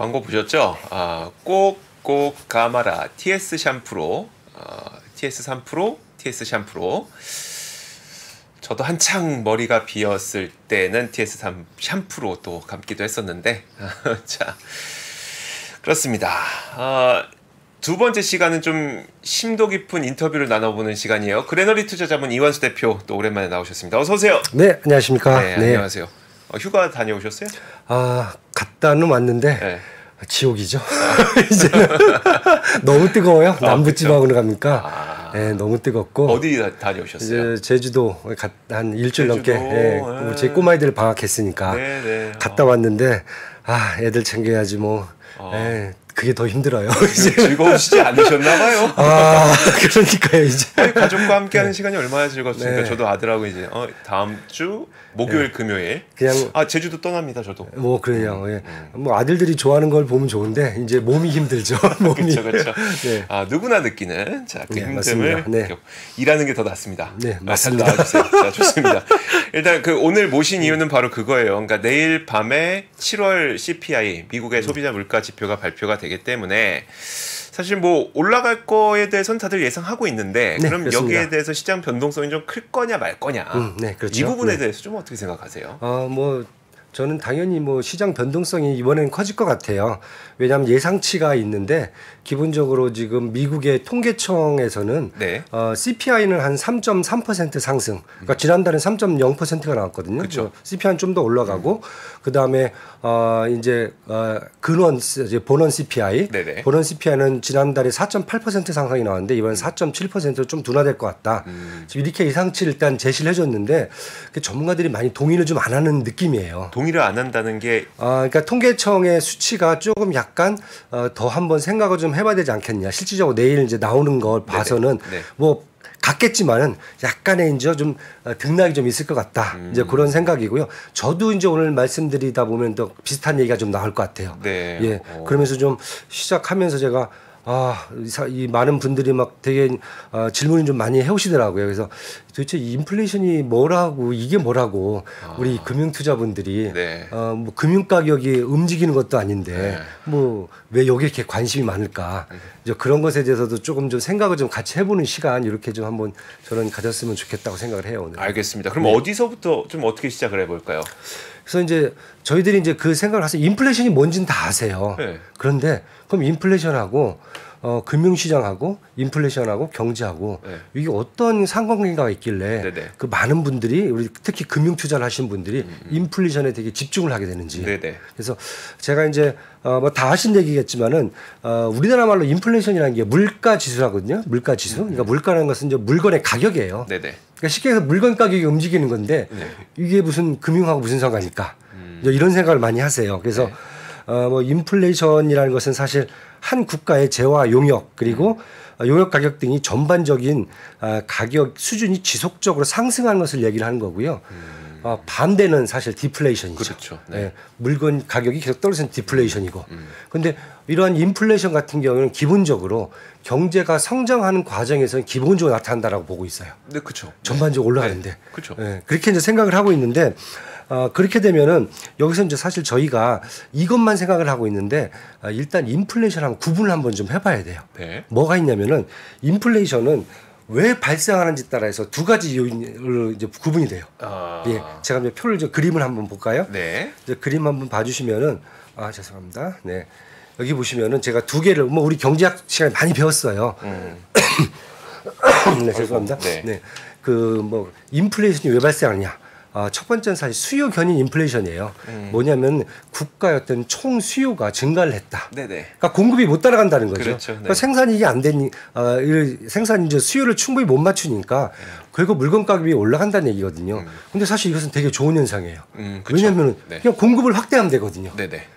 광고 보셨죠? 꼭꼭 감아라 TS 샴푸로 TS3 프로, TS 샴푸로. 저도 한창 머리가 비었을 때는 TS3 샴푸로 또 감기도 했었는데 자 그렇습니다. 두 번째 시간은 좀 심도 깊은 인터뷰를 나눠보는 시간이에요. 그레너리 투자자문 이완수 대표 또 오랜만에 나오셨습니다. 어서 오세요. 네, 안녕하십니까. 네, 안녕하세요. 휴가 다녀오셨어요? 갔다는 왔는데 네. 지옥이죠. 이제는 너무 뜨거워요. 남부지방으로 갑니까? 네, 너무 뜨겁고. 어디 다녀오셨어요? 이제 제주도 한 일주일 제주도? 넘게 제 꼬마애들 방학했으니까 갔다 왔는데 애들 챙겨야지 뭐. 그게 더 힘들어요. 즐거우시지 않으셨나봐요. 그러니까요. 이제 가족과 함께하는 시간이 얼마나 즐겁습니까? 네. 저도 아들하고 이제 다음 주 목요일, 금요일 그냥 제주도 떠납니다. 저도. 뭐 그래요. 뭐 아들들이 좋아하는 걸 보면 좋은데 이제 몸이 힘들죠. 몸이. 그렇죠. 네. 누구나 느끼는 그 힘듦을 네. 일하는 게 더 낫습니다. 네, 맞습니다. 자, 좋습니다. 일단 오늘 모신 이유는 바로 그거예요. 그러니까 내일 밤에 7월 CPI 미국의 소비자 물가 지표가 발표가 되기 때문에 사실 뭐 올라갈 거에 대해서는 다들 예상하고 있는데 네, 그럼 그렇습니다. 여기에 대해서 시장 변동성이 좀 클 거냐 말 거냐 네, 그렇죠. 이 부분에 대해서 좀 어떻게 생각하세요? 뭐 저는 당연히 뭐 시장 변동성이 이번에는 커질 것 같아요. 왜냐하면 예상치가 있는데 기본적으로 지금 미국의 통계청에서는 네. CPI는 한 3.3% 상승. 그러니까 지난달에 3.0%가 나왔거든요. 그렇죠. CPI는 좀 더 올라가고 그다음에 이제 근원 이제 본원 CPI. 네네. 본원 CPI는 지난달에 4.8% 상승이 나왔는데 이번엔 4.7%로 좀 둔화될 것 같다. 지금 이렇게 예상치를 일단 제시를 해줬는데 전문가들이 많이 동의를 좀 안 하는 느낌이에요. 동의를 안 한다는 게 그러니까 통계청의 수치가 조금 약간 더 한번 생각을 좀 해봐야 되지 않겠냐. 실질적으로 내일 이제 나오는 걸 봐서는 뭐 같겠지만은 약간의 이제 좀 등락이 좀 있을 것 같다. 이제 그런 생각이고요. 저도 이제 오늘 말씀드리다 보면 또 비슷한 얘기가 좀 나올 것 같아요. 네. 예. 그러면서 좀 시작하면서 제가 이 많은 분들이 막 되게 질문을 좀 많이 해오시더라고요. 그래서 도대체 인플레이션이 뭐라고 이게 뭐라고 우리 금융투자분들이 뭐 금융 가격이 움직이는 것도 아닌데 뭐 왜 여기 이렇게 관심이 많을까? 이제 그런 것에 대해서도 조금 좀 생각을 좀 같이 해보는 시간 이렇게 좀 한번 저는 가졌으면 좋겠다고 생각을 해요. 오늘. 알겠습니다. 그럼 어디서부터 좀 어떻게 시작을 해볼까요? 그래서 이제 저희들이 이제 그 생각을 해서 인플레이션이 뭔지는 다 아세요. 그런데 그럼 인플레이션하고 금융시장하고 인플레이션하고 경제하고 이게 어떤 상관관계가 있길래 그 많은 분들이 우리 특히 금융투자를 하신 분들이 인플레이션에 되게 집중을 하게 되는지. 그래서 제가 이제 뭐 다 아신 얘기겠지만은 우리나라 말로 인플레이션이라는 게 물가 지수라거든요. 물가 지수. 그러니까 물가라는 것은 이제 물건의 가격이에요. 그러니까 쉽게 해서 물건 가격이 움직이는 건데 이게 무슨 금융하고 무슨 상관일까? 이런 생각을 많이 하세요. 그래서 뭐 인플레이션이라는 것은 사실 한 국가의 재화 용역 그리고 용역 가격 등이 전반적인 가격 수준이 지속적으로 상승하는 것을 얘기를 하는 거고요. 반대는 사실 디플레이션이죠. 그렇죠. 물건 가격이 계속 떨어지는 디플레이션이고. 그런데 이러한 인플레이션 같은 경우는 기본적으로 경제가 성장하는 과정에서는 기본적으로 나타난다라고 보고 있어요. 네, 그렇죠. 전반적으로 올라가는데. 그렇죠. 그렇게 이제 생각을 하고 있는데 그렇게 되면은 여기서 이제 사실 저희가 이것만 생각을 하고 있는데 일단 인플레이션하고 구분을 한번 좀 해봐야 돼요. 뭐가 있냐면은 인플레이션은 왜 발생하는지 따라서 두 가지 요인으로 이제 구분이 돼요. 제가 이제 표를 그림을 한번 볼까요? 이제 그림 한번 봐주시면은 죄송합니다. 여기 보시면은 제가 두 개를 뭐 우리 경제학 시간에 많이 배웠어요. 죄송합니다. 그 뭐 인플레이션이 왜 발생하느냐? 첫 번째는 사실 수요 견인 인플레이션이에요. 뭐냐면 국가의 어떤 총 수요가 증가를 했다. 그러니까 공급이 못 따라간다는 거죠. 그렇죠. 그러니까 생산이 이게 안 되니 생산이 이제 수요를 충분히 못 맞추니까 결국 물건 가격이 올라간다는 얘기거든요. 근데 사실 이것은 되게 좋은 현상이에요. 왜냐하면 그냥 공급을 확대하면 되거든요.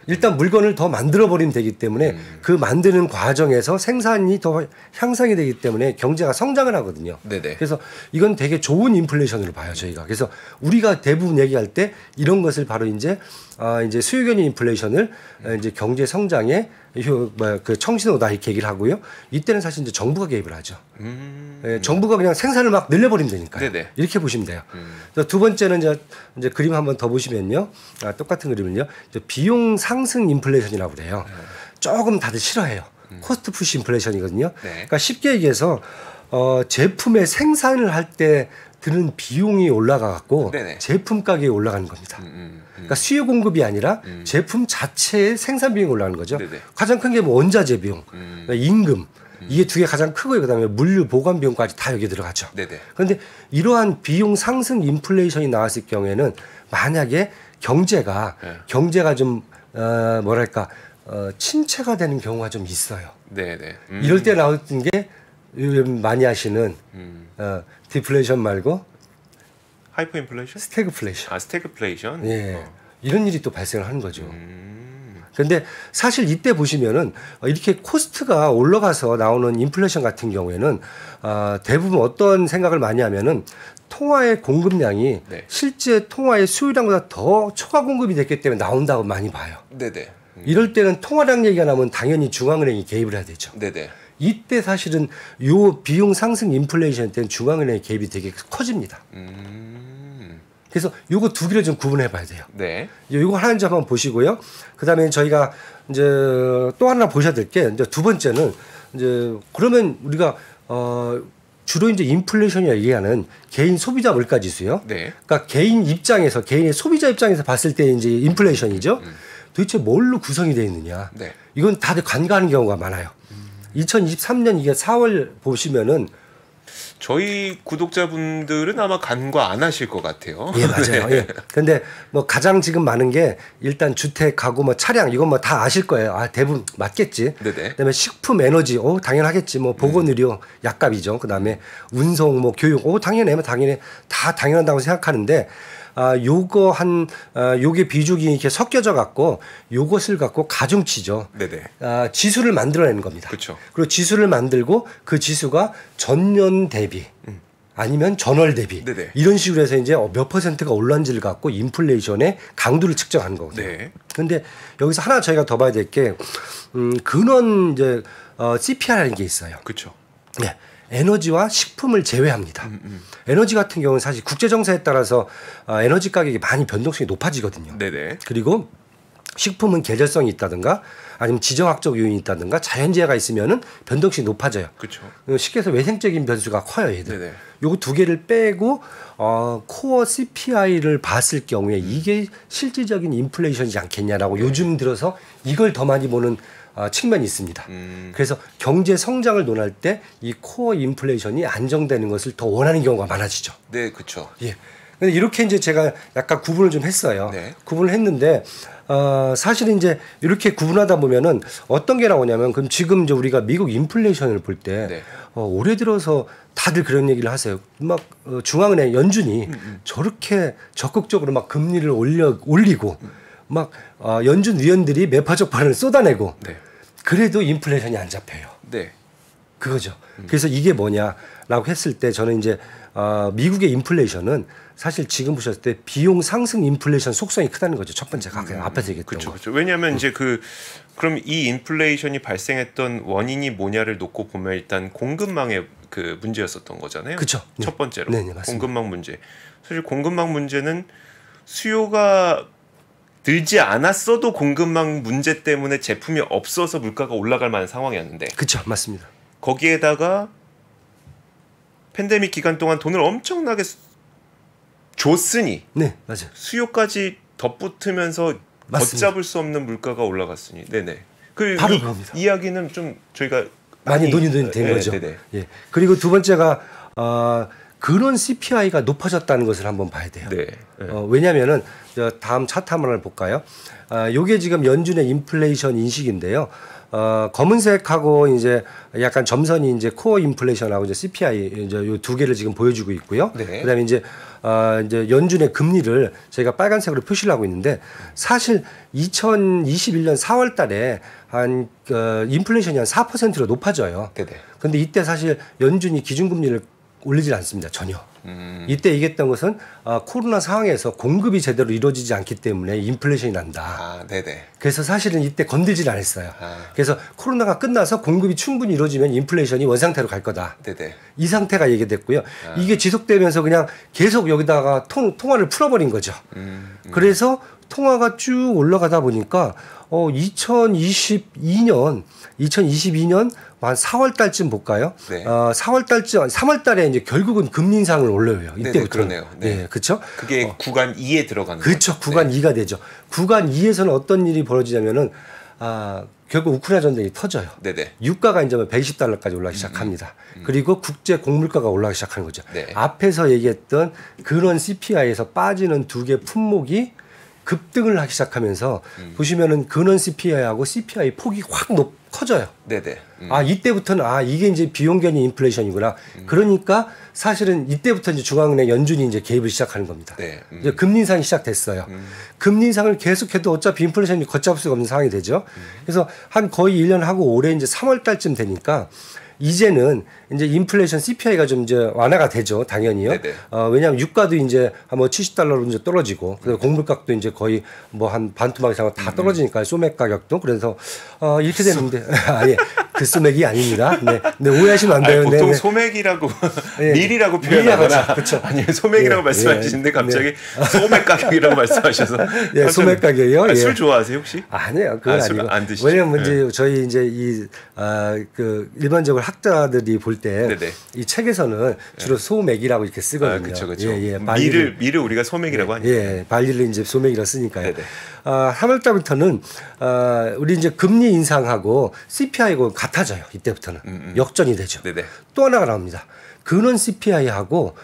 일단 물건을 더 만들어 버리면 되기 때문에 그 만드는 과정에서 생산이 더 향상이 되기 때문에 경제가 성장을 하거든요. 그래서 이건 되게 좋은 인플레이션으로 봐요, 저희가. 그래서 우리가 대부분 얘기할 때 이런 것을 바로 이제 수요 견인 인플레이션을 이제 경제 성장의 그 청신호다 이렇게 얘기를 하고요. 이때는 사실 이제 정부가 개입을 하죠. 예, 정부가 그냥 생산을 막 늘려버리면 되니까요. 네네. 이렇게 보시면 돼요. 두 번째는 이제 그림 한번 더 보시면요. 똑같은 그림을요. 비용 상승 인플레이션이라고 그래요. 조금 다들 싫어해요. 코스트 푸시 인플레이션이거든요. 네. 그러니까 쉽게 얘기해서 제품의 생산을 할 때 드는 비용이 올라가 갖고 제품 가격이 올라가는 겁니다. 그러니까 수요 공급이 아니라 제품 자체의 생산 비용이 올라가는 거죠. 네네. 가장 큰 게 뭐 원자재 비용, 임금 이게 두 개 가장 크고요. 그다음에 물류 보관 비용까지 다 여기 들어가죠. 네네. 그런데 이러한 비용 상승 인플레이션이 나왔을 경우에는 만약에 경제가 좀 뭐랄까 침체가 되는 경우가 좀 있어요. 네네. 이럴 때 나왔던 게 요즘 많이 하시는 디플레이션 말고 하이퍼 인플레이션? 스태그플레이션. 스태그플레이션. 예. 이런 일이 또 발생을 하는 거죠. 그런데 사실 이때 보시면은 이렇게 코스트가 올라가서 나오는 인플레이션 같은 경우에는 대부분 어떤 생각을 많이 하면은 통화의 공급량이 실제 통화의 수요량보다 더 초과 공급이 됐기 때문에 나온다고 많이 봐요. 네네. 이럴 때는 통화량 얘기가 나면 당연히 중앙은행이 개입을 해야 되죠. 네네. 이때 사실은 요 비용 상승 인플레이션 때는 중앙은행의 개입이 되게 커집니다. 그래서 요거 두 개를 좀 구분해 봐야 돼요. 네. 요거 하나인지 한번 보시고요. 그다음에 저희가 이제 또 하나 보셔야 될 게 이제 두 번째는 이제 그러면 우리가 주로 이제 인플레이션이 얘기하는 개인 소비자 물가 지수요. 네. 그러니까 개인 입장에서 개인의 소비자 입장에서 봤을 때 이제 인플레이션이죠. 도대체 뭘로 구성이 되어 있느냐. 네. 이건 다들 간과하는 경우가 많아요. 2023년 이게 4월 보시면은 저희 구독자분들은 아마 간과 안 하실 것 같아요. 예, 맞아요. 예. 근데 뭐 가장 지금 많은 게 일단 주택, 가구, 뭐 차량 이건 뭐 다 아실 거예요. 대부분 맞겠지. 네네. 그다음에 식품, 에너지, 당연하겠지. 뭐 보건의료, 약값이죠. 그다음에 운송, 뭐 교육, 당연히 다 당연하다고 생각하는데. 요게 비중이 이렇게 섞여져 갖고 요것을 갖고 가중치죠. 네네. 지수를 만들어내는 겁니다. 그렇죠. 그리고 지수를 만들고 그 지수가 전년 대비 아니면 전월 대비 네네. 이런 식으로 해서 이제 몇 퍼센트가 올랐는지를 갖고 인플레이션의 강도를 측정하는 거거든요. 네. 그런데 여기서 하나 저희가 더 봐야 될 게 근원 이제 CPI라는 게 있어요. 그렇죠. 네. 에너지와 식품을 제외합니다. 에너지 같은 경우는 사실 국제 정세에 따라서 에너지 가격이 많이 변동성이 높아지거든요. 네네. 그리고 식품은 계절성이 있다든가 아니면 지정학적 요인이 있다든가 자연재해가 있으면은 변동성이 높아져요. 그렇죠. 쉽게 해서 외생적인 변수가 커요, 얘들. 네네. 요거 두 개를 빼고 코어 CPI를 봤을 경우에 이게 실질적인 인플레이션이지 않겠냐라고 요즘 들어서 이걸 더 많이 보는 측면이 있습니다. 그래서 경제 성장을 논할 때 이 코어 인플레이션이 안정되는 것을 더 원하는 경우가 많아지죠. 네, 그렇죠. 예. 근데 이렇게 이제 제가 약간 구분을 좀 했어요. 네. 구분을 했는데 사실은 이제 이렇게 구분하다 보면은 어떤 게 나오냐면 그럼 지금 이제 우리가 미국 인플레이션을 볼 때 올해 들어서 다들 그런 얘기를 하세요. 막 중앙은행 연준이 저렇게 적극적으로 막 금리를 올리고 막 연준 위원들이 매파적 발언을 쏟아내고 그래도 인플레이션이 안 잡혀요. 네. 그거죠. 그래서 이게 뭐냐라고 했을 때 저는 이제 미국의 인플레이션은 사실 지금 보셨을 때 비용 상승 인플레이션 속성이 크다는 거죠. 첫 번째가 앞에서 얘기했던 그렇죠, 거. 그렇죠. 왜냐하면 이제 그럼 이 인플레이션이 발생했던 원인이 뭐냐를 놓고 보면 일단 공급망의 그 문제였었던 거잖아요. 그렇죠. 첫 번째로 네, 맞습니다. 공급망 문제. 사실 공급망 문제는 수요가 늘지 않았어도 공급망 문제 때문에 제품이 없어서 물가가 올라갈 만한 상황이었는데. 그렇죠, 맞습니다. 거기에다가 팬데믹 기간 동안 돈을 엄청나게 줬으니 네, 맞아요. 수요까지 덧붙으면서 맞습니다. 걷잡을 수 없는 물가가 올라갔으니. 네네. 바로 그겁니다. 이야기는 좀 저희가 많이 논의된 거죠. 네네. 예. 그리고 두 번째가 그런 CPI가 높아졌다는 것을 한번 봐야 돼요. 네. 왜냐하면은 다음 차트 한번 볼까요? 요게 지금 연준의 인플레이션 인식인데요. 검은색하고 이제 약간 점선이 이제 코어 인플레이션하고 이제 CPI 이제 요 두 개를 지금 보여주고 있고요. 네. 그다음에 이제 연준의 금리를 저희가 빨간색으로 표시를 하고 있는데 사실 2021년 4월달에 한 인플레이션이 한 4%로 높아져요. 네네. 근데 이때 사실 연준이 기준금리를 올리질 않습니다. 전혀. 이때 얘기했던 것은 코로나 상황에서 공급이 제대로 이루어지지 않기 때문에 인플레이션이 난다. 네네. 그래서 사실은 이때 건들질 않았어요. 그래서 코로나가 끝나서 공급이 충분히 이루어지면 인플레이션이 원상태로 갈 거다. 네네. 이 상태가 얘기됐고요. 이게 지속되면서 그냥 계속 여기다가 통화를 풀어버린 거죠. 그래서 통화가 쭉 올라가다 보니까 2022년 한 4월 달쯤 볼까요? 네. 4월 달쯤 3월 달에 이제 결국은 금리 인상을 올려요. 이때부터. 그러네요. 네. 네, 그렇죠? 그게 구간 2에 들어가는 거죠. 그렇죠. 구간 2가 되죠. 구간 2에서는 어떤 일이 벌어지냐면은 결국 우크라이나 전쟁이 터져요. 네네. 유가가 이제 120달러까지 올라가기 시작합니다. 그리고 국제 곡물가가 올라가기 시작하는 거죠. 네. 앞에서 얘기했던 그런 CPI에서 빠지는 두 개 품목이 급등을 하기 시작하면서 보시면은 근원 CPI하고 CPI 폭이 확 커져요. 네네. 이때부터는 이게 이제 비용 견인 인플레이션이구나. 그러니까 사실은 이때부터 이제 중앙은행 연준이 이제 개입을 시작하는 겁니다. 네. 이제 금리 인상이 시작됐어요. 금리 인상을 계속해도 어차피 인플레이션이 걷잡을 수가 없는 상황이 되죠. 그래서 한 거의 1년 하고 올해 이제 3월 달쯤 되니까 이제는 이제 인플레이션 CPI가 좀 이제 완화가 되죠. 당연히요. 왜냐하면 유가도 이제 한 뭐 70달러로 이제 떨어지고, 그리고 곡물값도 이제 거의 뭐 한 반토막 이상 다 떨어지니까 소맥 가격도. 그래서 이렇게 되는데 아니 그 소맥이 아닙니다. 네, 오해하시면 안 돼요. 보통 소맥이라고 밀이라고 표현하거나 그렇죠. 아니면 소맥이라고 말씀하시는데 갑자기 소맥 가격이라고 말씀하셔서 소맥 가격이요. 술 좋아하세요 혹시? 아니에요. 그건 아니고. 안 드시죠? 왜냐면 이제 저희 이제 그 일반적으로 학자들이 볼 때 이 책에서는 주로 소맥이라고 이렇게 쓰거든요. 그렇죠. 예, 밀을 우리가 소맥이라고 하니까. 예, 발리를 이제 소맥이라고 쓰니까요. 3월 달부터는 우리 이제 금리 인상하고 CPI하고 같아져요. 이때부터는 역전이 되죠. 또 하나가 나옵니다. 근원 CPI하고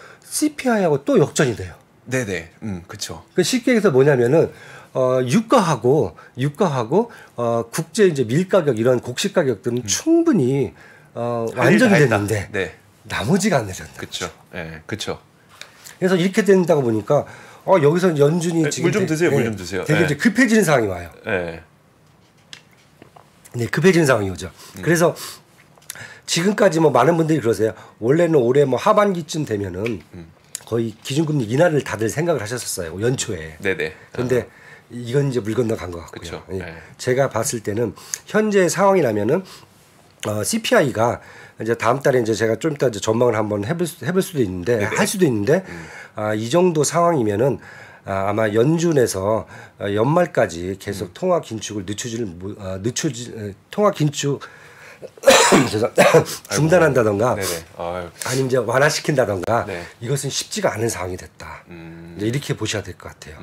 또 역전이 돼요. 네네. 그렇죠. 쉽게 해서 뭐냐면은 유가하고 국제 이제 밀 가격 이런 곡식 가격들은 충분히 완전히 됐는데 나머지가 안 내렸다. 그렇죠. 네, 그렇죠. 그래서 이렇게 된다고 보니까 여기서 연준이 지금 물 좀 드세요. 물 좀 드세요. 되게 이제 급해지는 상황이 와요. 네, 급해지는 상황이 오죠. 그래서 지금까지 뭐 많은 분들이 그러세요. 원래는 올해 뭐 하반기쯤 되면은 거의 기준금리 인하를 다들 생각을 하셨었어요. 연초에. 네네. 그런데 이건 이제 물 건너 간 것 같고요. 그쵸. 제가 봤을 때는 현재 상황이라면은 CPI가 이제 다음 달에 이제 제가 좀 이따 이제 전망을 한번 해볼 수도 있는데 할 수도 있는데 이 정도 상황이면은 아마 연준에서 연말까지 계속 통화 긴축을 통화 긴축 중단한다던가 아니면 이제 완화시킨다던가 이것은 쉽지가 않은 상황이 됐다. 이제 이렇게 보셔야 될 것 같아요.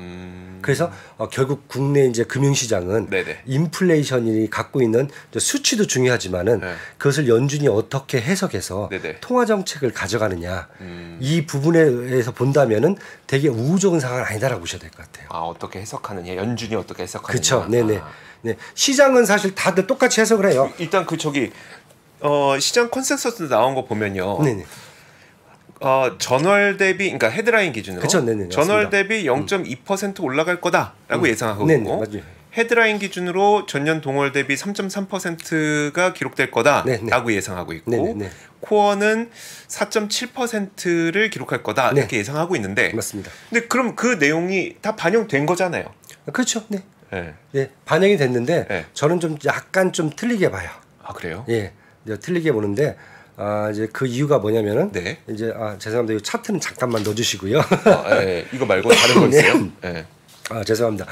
그래서 결국 국내 이제 금융시장은 인플레이션이 갖고 있는 수치도 중요하지만은 그것을 연준이 어떻게 해석해서 통화 정책을 가져가느냐 이 부분에 의해서 본다면은 되게 우호적인 상황은 아니다라고 보셔야 될 것 같아요. 어떻게 해석하느냐, 연준이 어떻게 해석하느냐. 그렇죠. 네네. 네, 시장은 사실 다들 똑같이 해석을 해요. 일단 시장 컨센서스 나온 거 보면요. 네네. 전월 대비, 그러니까 헤드라인 기준으로 그쵸, 네네, 전월 맞습니다. 대비 0.2% 올라갈 거다라고 예상하고 네네, 있고 맞아요. 헤드라인 기준으로 전년 동월 대비 3.3%가 기록될 거다라고 예상하고 있고 네네. 코어는 4.7%를 기록할 거다 이렇게 예상하고 있는데 맞습니다. 근데 그럼 그 내용이 다 반영된 거잖아요. 그렇죠. 네. 네, 반영이 됐는데 저는 좀 약간 좀 틀리게 봐요. 그래요? 예, 틀리게 보는데 이제 그 이유가 뭐냐면은 이제 죄송합니다. 이 차트는 잠깐만 넣어주시고요. 이거 말고 다른 거 있어요? 죄송합니다.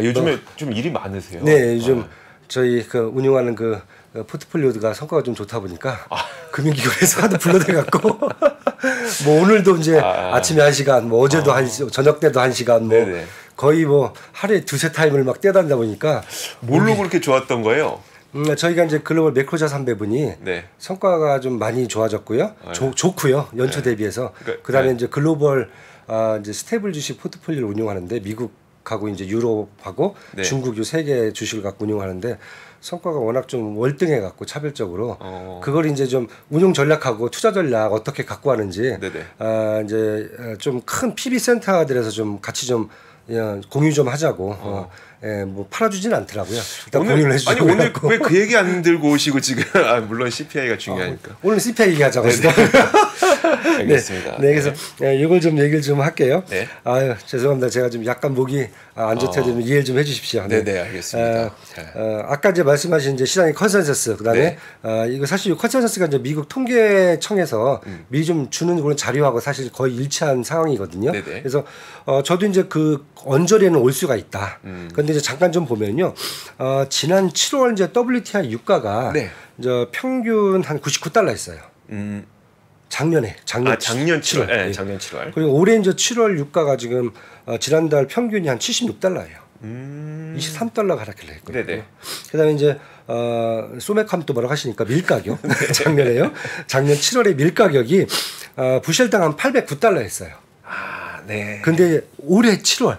요즘에 좀 일이 많으세요? 네, 요즘 저희 그 운영하는 그 포트폴리오가 성과가 좀 좋다 보니까 금융기관에서 하도 불러대갖고 뭐 오늘도 이제 아침에 1시간, 뭐 어제도 저녁 때도 1시간, 뭐 거의 뭐 하루에 2-3 타임을 막 떼다니다 보니까 뭘로 그렇게 좋았던 거예요? 저희가 이제 글로벌 매크로자 3배분이 성과가 좀 많이 좋아졌고요. 좋고요. 연초 대비해서. 그다음에 이제 글로벌 이제 스테이블 주식 포트폴리오를 운용하는데 미국하고 이제 유럽하고 중국 요 3개 주식을 갖고 운용하는데 성과가 워낙 좀 월등해 갖고 차별적으로 그걸 이제 좀 운용 전략하고 투자 전략 어떻게 갖고 하는지 이제 좀 큰 PB 센터들에서 좀 같이 좀 공유 좀 하자고 뭐 팔아주진 않더라고요. 일단 공유를 해주고. 아니 오늘 왜 그 얘기 안 들고 오시고 지금 물론 CPI가 중요하니까. 오늘 CPI 얘기하자고. 알겠습니다. 네, 그래서 이걸 좀 얘기를 좀 할게요. 네. 아유, 죄송합니다. 제가 좀 약간 목이 안 좋다면 이해를 좀 해주십시오. 네, 네, 알겠습니다. 아까 이제 말씀하신 이제 시장의 컨센서스, 그다음에 이거 사실 이 컨센서스가 이제 미국 통계청에서 미리 좀 주는 그런 자료하고 사실 거의 일치한 상황이거든요. 네네. 그래서 저도 이제 그 언저리에는 올 수가 있다. 그런데 이제 잠깐 좀 보면요, 지난 7월 이제 WTI 유가가 이제 평균 한 99달러였어요. 작년 작년 7월. 네, 작년 7월. 그리고 올해 이제 7월 유가가 지금 지난달 평균이 한 76달러예요. 23달러 가락길래 했거든요. 네네. 그다음에 이제 소맥하면 또 뭐라고 하시니까 밀가격 작년에요. 작년 7월에 밀가격이 부실당 한 809달러였어요. 아, 네. 근데 올해 7월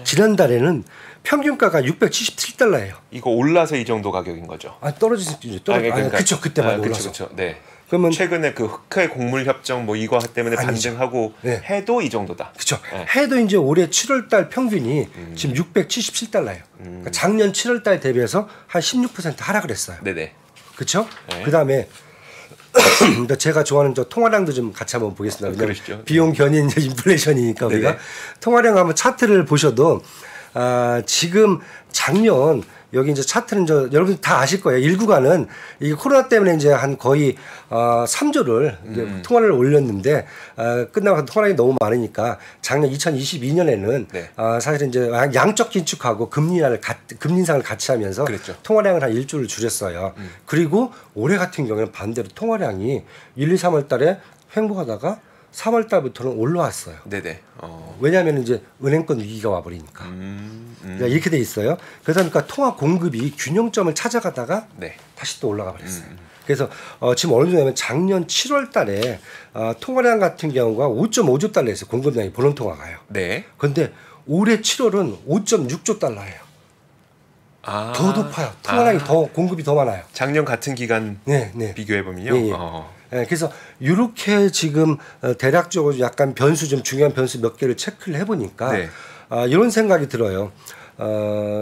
지난달에는 평균가가 677달러예요. 이거 올라서 이 정도 가격인 거죠? 떨어지죠. 그러니까, 그쵸, 그때 많이 올라서. 그쵸. 네. 그러면 최근에 그 흑해 곡물 협정 뭐 이거 때문에 반등하고 해도 이 정도다. 그렇죠. 해도 이제 올해 7월달 평균이 지금 677달러예요. 그러니까 작년 7월달 대비해서 한 16% 하락을 했어요. 네네. 그렇죠. 그다음에 제가 좋아하는 저 통화량도 좀 같이 한번 보겠습니다. 그러시죠. 비용 견인 인플레이션이니까 우리가 통화량 한번 차트를 보셔도 지금 작년 여기 이제 차트는 여러분 다 아실 거예요. 일구가는 이 코로나 때문에 이제 한 거의 3조를 이제 통화를 올렸는데 끝나고 통화량이 너무 많으니까 작년 2022년에는 사실은 이제 양적 긴축하고 금리 인상을 같이 하면서 그랬죠. 통화량을 한 1조를 줄였어요. 그리고 올해 같은 경우에는 반대로 통화량이 1, 2, 3월 달에 횡보하다가 3월 달부터는 올라왔어요. 네네. 왜냐하면 이제 은행권 위기가 와버리니까. 그러니까 이렇게 돼 있어요. 그러다 보니까 통화 공급이 균형점을 찾아가다가 다시 또 올라가 버렸어요. 그래서 지금 어느 정도냐면 작년 7월 달에 통화량 같은 경우가 5.5조 달러였어요. 공급량이 보는 통화가요. 네. 그런데 올해 7월은 5.6조 달러예요. 더 높아요. 통화량이 더 공급이 더 많아요. 작년 같은 기간 비교해 보면요. 그래서 이렇게 지금 대략적으로 약간 변수 좀 중요한 변수 몇 개를 체크를 해보니까 이런 생각이 들어요.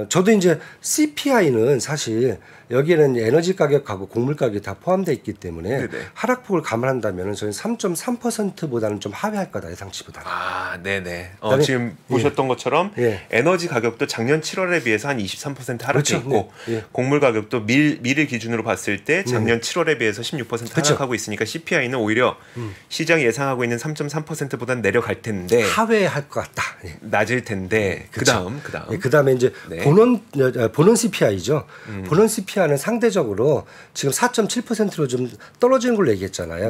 저도 이제 CPI는 사실 여기에는 에너지 가격하고 곡물 가격이 다 포함되어 있기 때문에 하락폭을 감안한다면 저는 3.3%보다는 좀 하회할 거다 예상치보다. 네네. 지금 보셨던 것처럼 에너지 가격도 작년 7월에 비해서 한 23% 하락해 있고 곡물 가격도 밀을 기준으로 봤을 때 작년 7월에 비해서 16% 하락하고 있으니까 CPI는 오히려 시장이 예상하고 있는 3.3%보다는 내려갈 텐데 하회할 것 같다. 낮을 텐데 그다음에 이제 본원 CPI죠. 본원 CPI는 상대적으로 지금 4.7%로 좀 떨어지는 걸로 얘기했잖아요.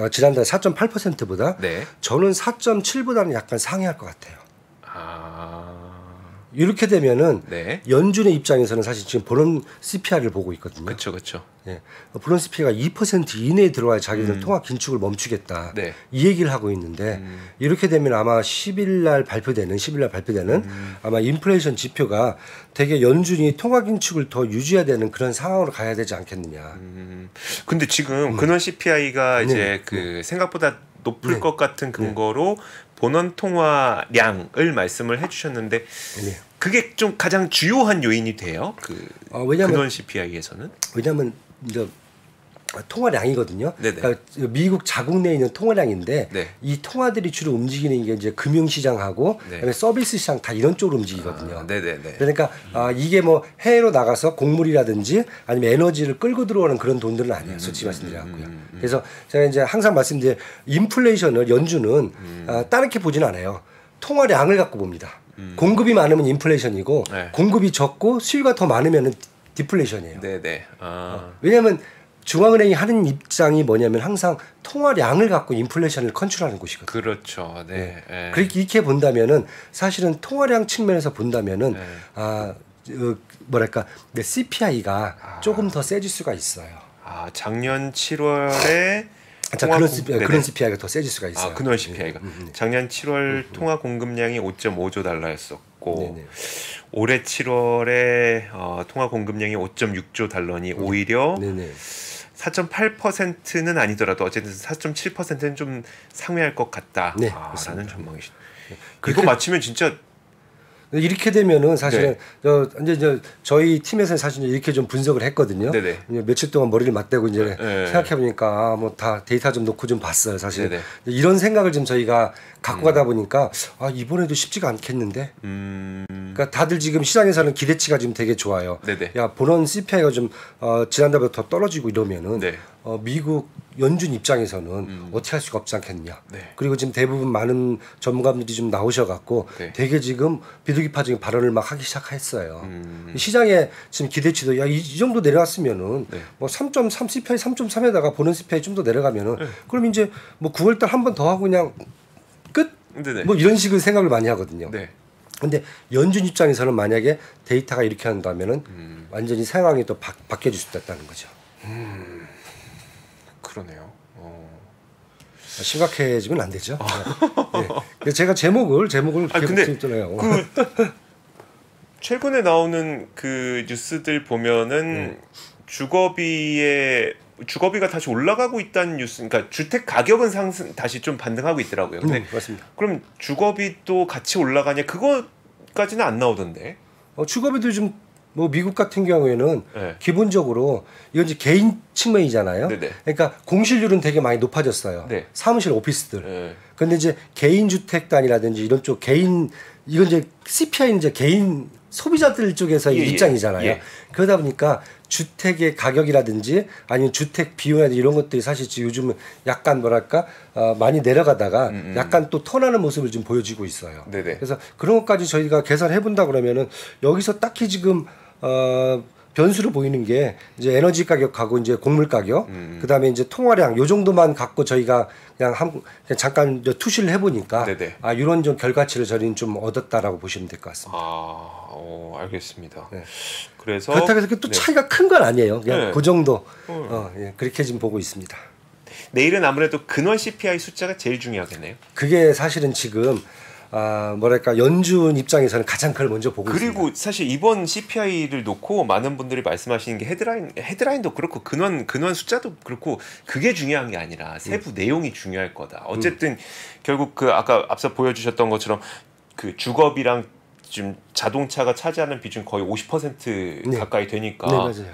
지난달 4.8%보다 저는 4.7보다는 약간 상회할 것 같아요. 이렇게 되면은 연준의 입장에서는 사실 지금 본원 CPI를 보고 있거든요. 그렇죠. 본원 CPI가 2% 이내에 들어와야 자기들 통화 긴축을 멈추겠다. 이 얘기를 하고 있는데 이렇게 되면 아마 10일 날 발표되는 아마 인플레이션 지표가 되게 연준이 통화 긴축을 더 유지해야 되는 그런 상황으로 가야 되지 않겠느냐. 근데 지금 근원 CPI가 이제 그 생각보다 높을 것 같은 근거로 본원 통화량을 말씀을 해주셨는데 그게 좀 가장 주요한 요인이 돼요. 근원 CPI에서는 왜냐하면 이제 통화량이거든요. 그러니까 미국 자국 내에 있는 통화량인데 이 통화들이 주로 움직이는 게 이제 금융시장하고 그다음에 서비스 시장 다 이런 쪽으로 움직이거든요. 그러니까 이게 뭐 해외로 나가서 곡물이라든지 아니면 에너지를 끌고 들어오는 그런 돈들은 아니에요. 솔직히 말씀드려갖고요. 그래서 제가 이제 항상 말씀드린 인플레이션을 연준은 다르게 보진 않아요. 통화량을 갖고 봅니다. 공급이 많으면 인플레이션이고 공급이 적고 수요가 더 많으면 디플레이션이에요. 왜냐하면 중앙은행이 하는 입장이 뭐냐면 항상 통화량을 갖고 인플레이션을 컨트롤하는 곳이거든요. 그렇죠. 그렇게 이렇게 본다면은 사실은 통화량 측면에서 본다면은 뭐랄까 CPI가 조금 더 세질 수가 있어요. 작년 7월에 그런 CPI가 더 세질 수가 있어요. 근원 CPI가 작년 7월 통화 공급량이 5.5조 달러였었고 올해 7월에 통화 공급량이 5.6조 달러니 오히려 4.8%는 아니더라도 어쨌든 4.7%는 좀 상회할 것 같다라는 전망이시죠. 이거 맞추면 진짜 이렇게 되면은 사실은 이제 저희 팀에서는 사실 이렇게 좀 분석을 했거든요. 네네. 며칠 동안 머리를 맞대고 이제 생각해 보니까 뭐 다 데이터 좀 놓고 좀 봤어요. 사실 네네. 이런 생각을 좀 저희가 갖고 가다 보니까 이번에도 쉽지가 않겠는데. 그러니까 다들 지금 시장에서는 기대치가 지금 되게 좋아요. 네네. 야 본원 CPI가 좀 지난달보다 더 떨어지고 이러면은 미국 연준 입장에서는 어떻게 할 수가 없지 않겠느냐. 그리고 지금 대부분 많은 전문가들이 좀 나오셔갖고 되게 지금 비둘기파 지금 발언을 막 하기 시작했어요. 시장에 지금 기대치도 야 이 정도 내려왔으면은 뭐 3.3 CPI 3.3에다가 본원 CPI 좀 더 내려가면은 그럼 이제 뭐 9월달 한 번 더 하고 그냥 끝? 뭐 이런 식의 생각을 많이 하거든요. 근데 연준 입장에서는 만약에 데이터가 이렇게 한다면은 완전히 상황이 또 바뀌어질 수 있다는 거죠. 그러네요. 심각해지면 안 되죠. 네. 제가 제목을 근데 했잖아요. 최근에 나오는 그 뉴스들 보면은 주거비가 다시 올라가고 있다는 뉴스, 그러니까 주택 가격은 다시 좀 반등하고 있더라고요. 근데 맞습니다. 그럼 주거비도 같이 올라가냐? 그거까지는 안 나오던데. 주거비도 좀 뭐 미국 같은 경우에는 기본적으로 이건 이제 개인 측면이잖아요. 그러니까 공실률은 되게 많이 높아졌어요. 사무실 오피스들. 근데 이제 개인 주택 단이라든지 이런 쪽 개인 이건 이제 CPI는 이제 개인 소비자들 쪽에서의 입장이잖아요. 그러다 보니까 주택의 가격이라든지 아니면 주택 비용이라든지 이런 것들이 사실 요즘은 약간 뭐랄까 많이 내려가다가 약간 또 턴하는 모습을 좀 보여주고 있어요. 그래서 그런 것까지 저희가 계산해 본다 그러면은 여기서 딱히 지금 변수로 보이는 게 이제 에너지 가격하고 이제 곡물 가격, 그다음에 이제 통화량 요 정도만 갖고 저희가 그냥 잠깐 투시를 해보니까 이런 좀 결과치를 저희는 좀 얻었다라고 보시면 될 것 같습니다. 알겠습니다. 그래서 그렇다고 해서 또 차이가 큰 건 아니에요. 그냥 그 정도 그렇게 지금 보고 있습니다. 내일은 아무래도 근원 CPI 숫자가 제일 중요하겠네요. 그게 사실은 지금 뭐랄까 연준 입장에서는 가장 그걸 먼저 보고 있습니다. 그리고 사실 이번 CPI를 놓고 많은 분들이 말씀하시는 게 헤드라인도 그렇고 근원 숫자도 그렇고 그게 중요한 게 아니라 세부 내용이 중요할 거다. 어쨌든 결국 그 아까 앞서 보여주셨던 것처럼 그 주거비랑 지금 자동차가 차지하는 비중 거의 50% 가까이 되니까 맞아요.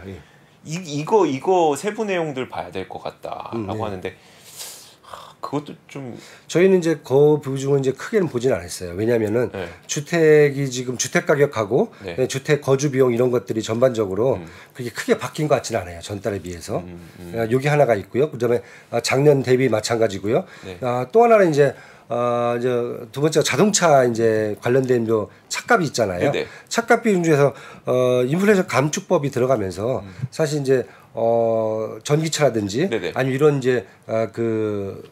이거 세부 내용들 봐야 될 것 같다라고 하는데. 그것도 좀 저희는 이제 그 비중은 이제 크게는 보진 않았어요. 왜냐하면은 주택이 지금 주택 가격하고 주택 거주 비용 이런 것들이 전반적으로 그렇게 크게 바뀐 것 같지는 않아요. 전달에 비해서. 여기 하나가 있고요. 그다음에 작년 대비 마찬가지고요. 또 하나는 이제 두 번째가 자동차 이제 관련된 차값이 있잖아요. 차값 비중 중에서 인플레이션 감축법이 들어가면서 사실 이제 전기차라든지 아니면 이런 이제 그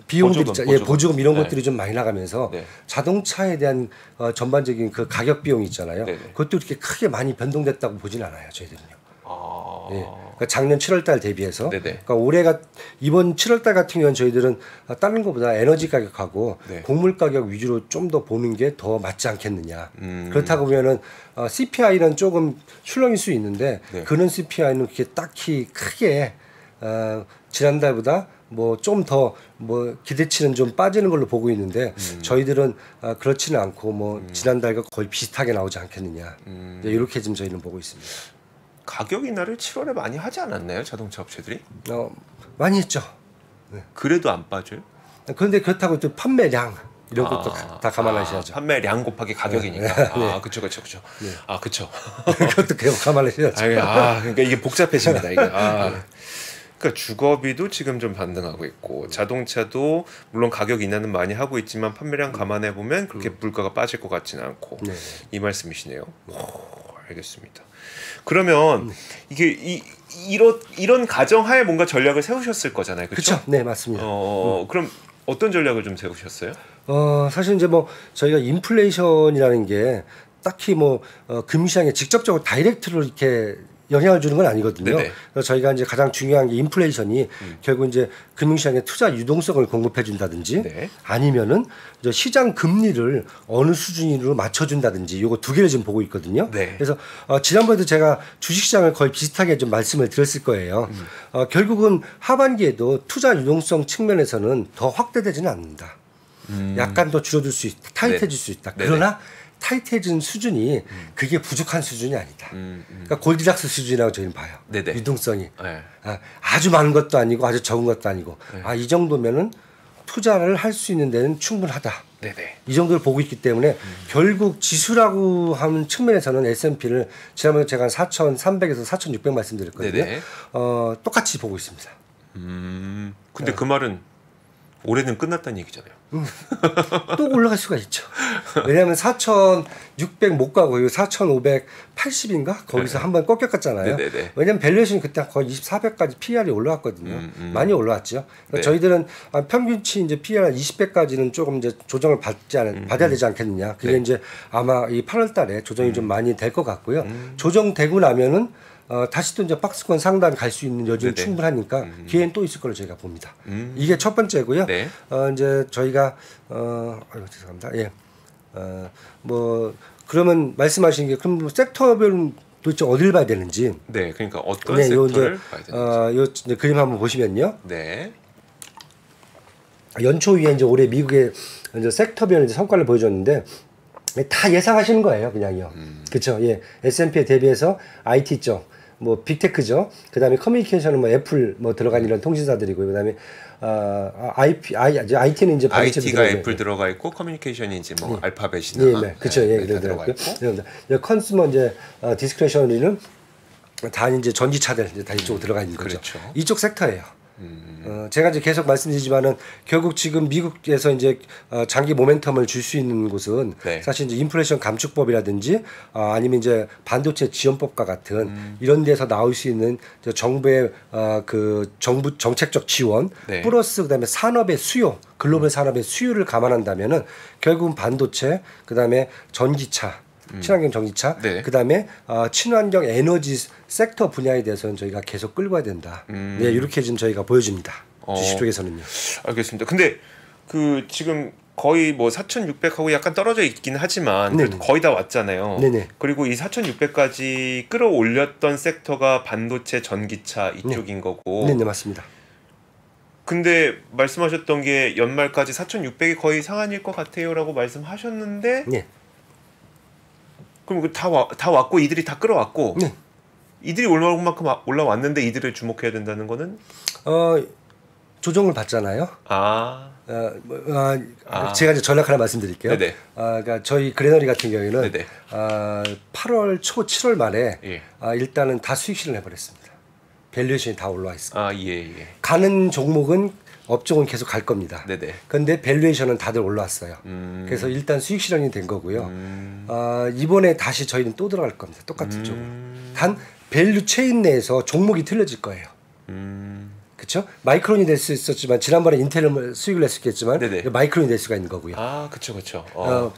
비용들이 보조금 이런 것들이 좀 많이 나가면서 자동차에 대한 전반적인 그 가격 비용이 있잖아요. 그것도 이렇게 크게 많이 변동됐다고 보진 않아요, 저희들은요. 그러니까 작년 7월달 대비해서, 그러니까 이번 7월달 같은 경우는 저희들은 다른 것보다 에너지 가격하고 곡물 가격 위주로 좀 더 보는 게 더 맞지 않겠느냐. 그렇다고 보면은 CPI는 조금 출렁일 수 있는데 그런 CPI는 그렇게 딱히 크게 지난달보다 뭐 좀 더 뭐 기대치는 좀 빠지는 걸로 보고 있는데 저희들은 그렇지는 않고 뭐 지난달과 거의 비슷하게 나오지 않겠느냐. 이렇게 지금 저희는 보고 있습니다. 가격 인하를 7월에 많이 하지 않았나요, 자동차 업체들이? 많이 했죠. 그래도 안 빠져요? 그런데 그렇다고 또 판매량 이런 것도 다 감안하셔야죠. 판매량 곱하기 가격이니까. 그렇죠. 그렇죠. 그것도 계속 감안하셔야죠. 그러니까 이게 복잡해집니다. 이게. 그러니까 주거비도 지금 좀 반등하고 있고 자동차도 물론 가격 인하는 많이 하고 있지만 판매량 감안해 보면 그렇게 물가가 빠질 것 같지는 않고 이 말씀이시네요. 알겠습니다. 그러면 이게 이런 가정하에 뭔가 전략을 세우셨을 거잖아요, 그렇죠? 네, 맞습니다. 그럼 어떤 전략을 좀 세우셨어요? 사실 이제 뭐 저희가 인플레이션이라는 게 딱히 뭐 금시장에 직접적으로 다이렉트로 이렇게 영향을 주는 건 아니거든요. 그래서 저희가 이제 가장 중요한 게 인플레이션이 결국 이제 금융시장에 투자 유동성을 공급해 준다든지 아니면은 이제 시장 금리를 어느 수준으로 맞춰준다든지 요거 두 개를 지금 보고 있거든요. 그래서 지난번에도 제가 주식시장을 거의 비슷하게 좀 말씀을 드렸을 거예요. 결국은 하반기에도 투자 유동성 측면에서는 더 확대되지는 않는다. 약간 더 줄어들 수 있다. 타이트해질 수 있다. 그러나 타이트해진 수준이 그게 부족한 수준이 아니다. 그러니까 골디락스 수준이라고 저희는 봐요. 네네. 유동성이 네. 아주 많은 것도 아니고 아주 적은 것도 아니고 네. 이 정도면은 투자를 할 수 있는 데는 충분하다. 네네. 이 정도를 보고 있기 때문에 결국 지수라고 하는 측면에서는 S&P를 지난번에 제가 4,300에서 4,600 말씀드렸거든요. 똑같이 보고 있습니다. 근데 그 말은 올해는 끝났다는 얘기잖아요. 또 올라갈 수가 있죠. 왜냐하면 4,600 못 가고 4,580인가 거기서 한번 꺾였잖아요. 왜냐하면 밸류에이션이 그때 거의 24배까지 PER이 올라왔거든요. 많이 올라왔죠. 그러니까 저희들은 평균치 이제 PER 20배까지는 조금 이제 조정을 받아야 되지 않겠느냐. 그게 이제 아마 이 8월달에 조정이 좀 많이 될 것 같고요. 조정되고 나면은 다시 또 이제 박스권 상단 갈 수 있는 여지는 충분하니까 기회는 또 있을 걸로 저희가 봅니다. 이게 첫 번째고요. 네. 이제 저희가 죄송합니다. 예. 뭐 그러면 말씀하신 게 그럼 섹터별로 도대체 어딜 봐야 되는지. 네. 그러니까 어떤 섹터를 봐야 되는지. 요 이제 그림 한번 보시면요. 네. 연초 위에 이제 올해 미국의 이제 섹터별 이제 성과를 보여줬는데 다 예상하시는 거예요, 그냥요. 그렇죠. 예. S&P에 대비해서 IT 쪽, 뭐 빅테크죠. 그다음에 커뮤니케이션은 뭐 애플 뭐 들어간 이런 통신사들이고, 그다음에 IT는 이제 IT가 애플 들어가 있고 커뮤니케이션이 이제 뭐 알파벳이나 그렇죠. 들어가 있고. 컨슈머 이제 디스크레셔너리는 다 이제 전기차들 이제 다 이쪽으로 들어가 있는 거죠. 그렇죠. 이쪽 섹터예요. 제가 이제 계속 말씀드리지만은 결국 지금 미국에서 이제 장기 모멘텀을 줄 수 있는 곳은 사실 이제 인플레이션 감축법이라든지 아니면 이제 반도체 지원법과 같은 이런 데서 나올 수 있는 정부의 그 정부 정책적 지원 플러스 그다음에 산업의 수요 글로벌 산업의 수요를 감안한다면은 결국은 반도체 그다음에 전기차 친환경 전기차, 그다음에 친환경 에너지 섹터 분야에 대해서는 저희가 계속 끌고 가야 된다. 네, 이렇게 지금 저희가 보여집니다. 주식 쪽에서는요. 알겠습니다. 근데 그 지금 거의 뭐 4,600하고 약간 떨어져 있긴 하지만 그래도 거의 다 왔잖아요. 네네. 그리고 이 4,600까지 끌어올렸던 섹터가 반도체, 전기차 이쪽인 거고. 네, 맞습니다. 근데 말씀하셨던 게 연말까지 4,600이 거의 상한일 것 같아요라고 말씀하셨는데. 네. 그럼 다 왔고 이들이 다 끌어왔고 이들이 올라올 만큼 올라왔는데 이들을 주목해야 된다는 거는 조정을 받잖아요. 제가 이제 전략 하나 말씀드릴게요. 그러니까 저희 그레너리 같은 경우에는 8월 초 7월 말에 일단은 다 수익 실현을 해버렸습니다. 밸류에이션이 다 올라와 있습니다. 가는 종목은 업종은 계속 갈 겁니다. 그런데 밸류에이션은 다들 올라왔어요. 그래서 일단 수익 실현이 된 거고요. 이번에 다시 저희는 또 들어갈 겁니다. 똑같은 쪽으로. 단 밸류 체인 내에서 종목이 틀려질 거예요. 그렇죠? 마이크론이 될 수 있었지만 지난번에 인텔은 수익을 낼 수 있겠지만 마이크론이 될 수가 있는 거고요. 그렇죠.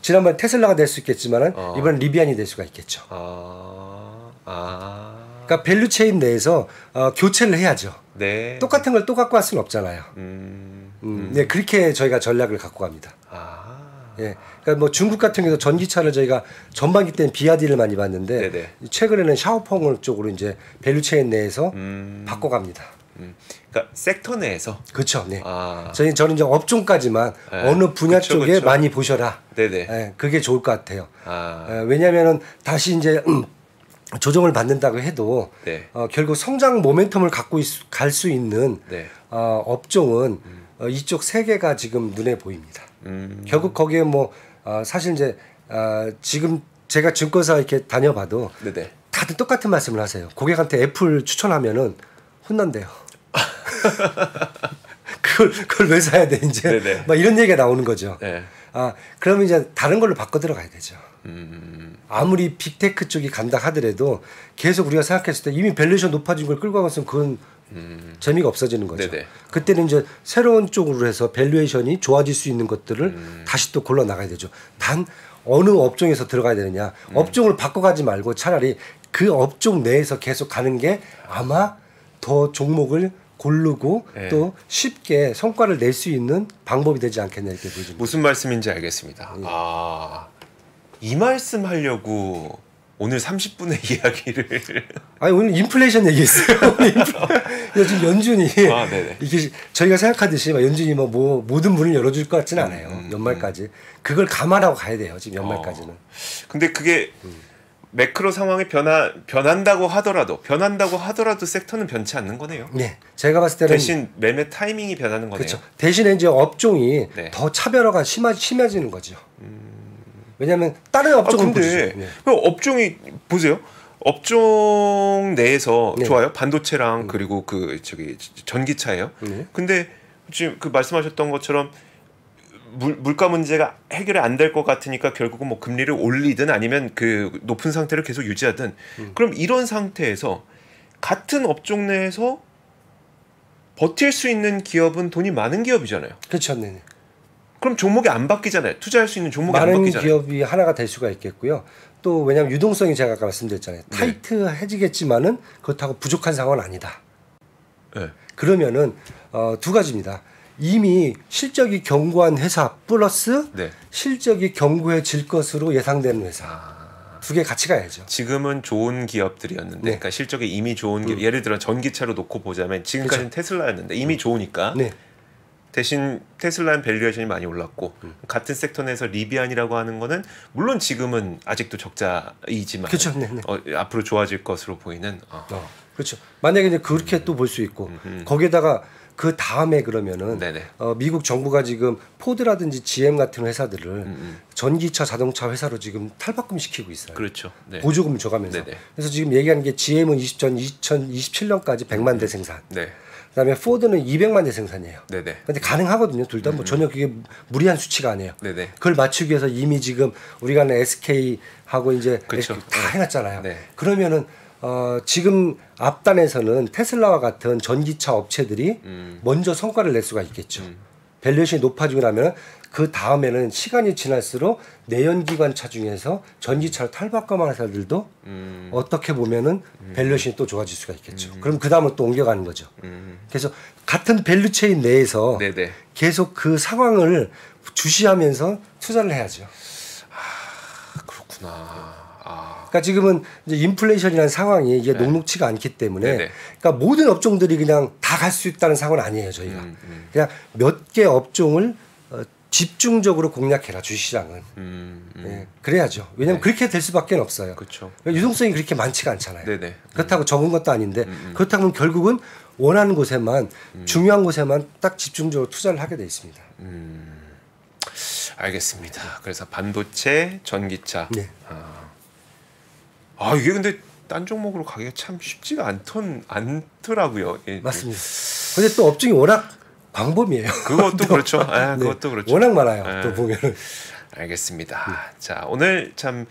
지난번에 테슬라가 될 수 있겠지만 이번엔 리비안이 될 수가 있겠죠. 그러니까 밸류 체인 내에서 교체를 해야죠. 똑같은 걸 또 갖고 갈 수는 없잖아요. 네, 그렇게 저희가 전략을 갖고 갑니다. 그러니까 뭐 중국 같은 경우도 전기차를 저희가 전반기 때는 비아디를 많이 봤는데 최근에는 샤오펑 쪽으로 이제 밸류 체인 내에서 바꿔갑니다. 그러니까 섹터 내에서 그렇죠. 네. 저는 이제 업종까지만 어느 분야 쪽에 많이 보셔라. 그게 좋을 것 같아요. 왜냐하면은 다시 이제 조정을 받는다고 해도 결국 성장 모멘텀을 갖고 갈 수 있는 업종은 이쪽 세 개가 지금 눈에 보입니다. 결국 거기에 뭐 사실 이제 지금 제가 증권사 이렇게 다녀봐도 다들 똑같은 말씀을 하세요. 고객한테 애플 추천하면은 혼난대요. 그걸 왜 사야 돼 이제 막 이런 얘기가 나오는 거죠. 그러면 이제 다른 걸로 바꿔 들어가야 되죠. 아무리 빅테크 쪽이 간다 하더라도 계속 우리가 생각했을 때 이미 밸류에이션 높아진 걸 끌고 가면서 그건 재미가 없어지는 거죠. 그때는 이제 새로운 쪽으로 해서 밸류에이션이 좋아질 수 있는 것들을 다시 또 골라 나가야 되죠. 단 어느 업종에서 들어가야 되느냐. 업종을 바꿔가지 말고 차라리 그 업종 내에서 계속 가는 게 아마 더 종목을 고르고 또 쉽게 성과를 낼 수 있는 방법이 되지 않겠냐 이렇게 보여집니다. 무슨 말씀인지 알겠습니다. 이 말씀 하려고 오늘 30분의 이야기를 아니 오늘 인플레이션 얘기했어요. 요즘 연준이 이게 저희가 생각하듯이 연준이 뭐 모든 문을 열어줄 것 같지는 않아요. 연말까지 그걸 감안하고 가야 돼요. 지금 연말까지는. 근데 그게 매크로 상황이 변한다고 하더라도 섹터는 변치 않는 거네요. 네, 제가 봤을 때는 대신 매매 타이밍이 변하는 거네요. 그렇죠. 대신에 이제 업종이 더 차별화가 심해지는 거죠. 왜냐하면 다른 업종은 근데 업종이 보세요. 업종 내에서 좋아요. 반도체랑 그리고 전기차예요. 근데 지금 그 말씀하셨던 것처럼 물가 문제가 해결이 안 될 것 같으니까 결국은 뭐 금리를 올리든 아니면 그 높은 상태를 계속 유지하든 그럼 이런 상태에서 같은 업종 내에서 버틸 수 있는 기업은 돈이 많은 기업이잖아요. 그렇죠. 네. 그럼 종목이 안 바뀌잖아요. 투자할 수 있는 종목이 안 바뀌잖아요. 많은 기업이 하나가 될 수가 있겠고요. 또 왜냐하면 유동성이 제가 아까 말씀드렸잖아요. 타이트해지겠지만은 그렇다고 부족한 상황은 아니다. 네. 그러면은 두 가지입니다. 이미 실적이 견고한 회사 플러스 실적이 견고해질 것으로 예상되는 회사. 두 개 같이 가야죠. 지금은 좋은 기업들이었는데 그러니까 실적이 이미 좋은 기업. 예를 들어 전기차로 놓고 보자면 지금까지는 테슬라였는데 이미 좋으니까 대신 테슬라는 밸류에이션이 많이 올랐고 같은 섹터 내에서 리비안이라고 하는 거는 물론 지금은 아직도 적자이지만 그렇죠. 앞으로 좋아질 것으로 보이는 그렇죠. 만약에 이제 그렇게 또 볼 수 있고 거기에다가 그 다음에 그러면은 미국 정부가 지금 포드라든지 GM 같은 회사들을 전기차 자동차 회사로 지금 탈바꿈 시키고 있어요. 그렇죠. 보조금 줘가면서. 그래서 지금 얘기하는 게 GM은 2027년까지 100만 대 생산. 그다음에 포드는 200만 대 생산이에요. 근데 가능하거든요. 둘 다 뭐 전혀 그게 무리한 수치가 아니에요. 그걸 맞추기 위해서 이미 지금 우리가 하는 SK하고 이제 다 해놨잖아요. 그러면은 지금 앞단에서는 테슬라와 같은 전기차 업체들이 먼저 성과를 낼 수가 있겠죠. 밸류에이션이 높아지고 나면 그 다음에는 시간이 지날수록 내연기관차 중에서 전기차를 탈바꿈하는 회사들도 어떻게 보면은 밸류에이션이 또 좋아질 수가 있겠죠. 그럼 그 다음은 또 옮겨가는 거죠. 그래서 같은 밸류체인 내에서 계속 그 상황을 주시하면서 투자를 해야죠. 그렇구나. 그러니까 지금은 이제 인플레이션이라는 상황이 이게 녹록치가 않기 때문에 그러니까 모든 업종들이 그냥 다 갈 수 있다는 상황은 아니에요. 저희가 그냥 몇 개 업종을 집중적으로 공략해라 주시장은. 그래야죠. 왜냐하면 그렇게 될 수밖에 없어요. 유동성이 그렇게 많지가 않잖아요. 그렇다고 적은 것도 아닌데 그렇다면 결국은 원하는 곳에만 중요한 곳에만 딱 집중적으로 투자를 하게 돼 있습니다. 알겠습니다. 그래서 반도체, 전기차. 이게 근데 딴 종목으로 가기가 참 쉽지가 않더라고요. 맞습니다. 근데 또 업종이 워낙 광범위해요. 그것도 그렇죠. 그것도 그렇죠. 워낙 많아요. 또 보면은. 알겠습니다. 자, 오늘 참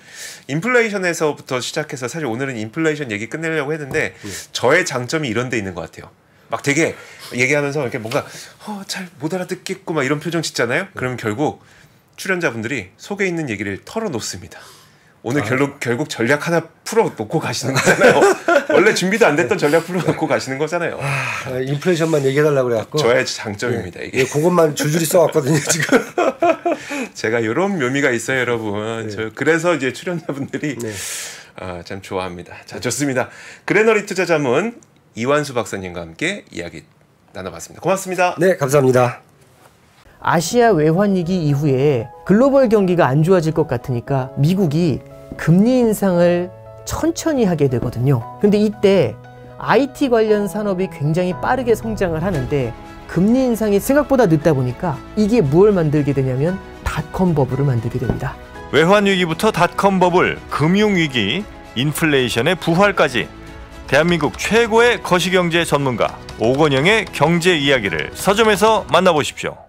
인플레이션에서부터 시작해서 사실 오늘은 인플레이션 얘기 끝내려고 했는데 저의 장점이 이런 데 있는 것 같아요. 막 되게 얘기하면서 이렇게 뭔가 잘 못 알아듣겠고 막 이런 표정 짓잖아요. 그러면 결국 출연자분들이 속에 있는 얘기를 털어놓습니다. 오늘 결국 전략 하나 풀어놓고 가시는 거잖아요. 원래 준비도 안 됐던 전략 풀어놓고 가시는 거잖아요. 인플레이션만 얘기해달라고 그래갖고. 저의 장점입니다. 이게. 그것만 줄줄이 써왔거든요 지금. 제가 이런 묘미가 있어요 여러분. 그래서 이제 출연자분들이 참 좋아합니다. 자, 좋습니다. 그레너리 투자자문 이완수 박사님과 함께 이야기 나눠봤습니다. 고맙습니다. 네, 감사합니다. 아시아 외환위기 이후에 글로벌 경기가 안 좋아질 것 같으니까 미국이 금리 인상을 천천히 하게 되거든요. 근데 이때 IT 관련 산업이 굉장히 빠르게 성장을 하는데 금리 인상이 생각보다 늦다 보니까 이게 뭘 만들게 되냐면 닷컴 버블을 만들게 됩니다. 외환위기부터 닷컴 버블, 금융위기, 인플레이션의 부활까지 대한민국 최고의 거시경제 전문가 오건영의 경제 이야기를 서점에서 만나보십시오.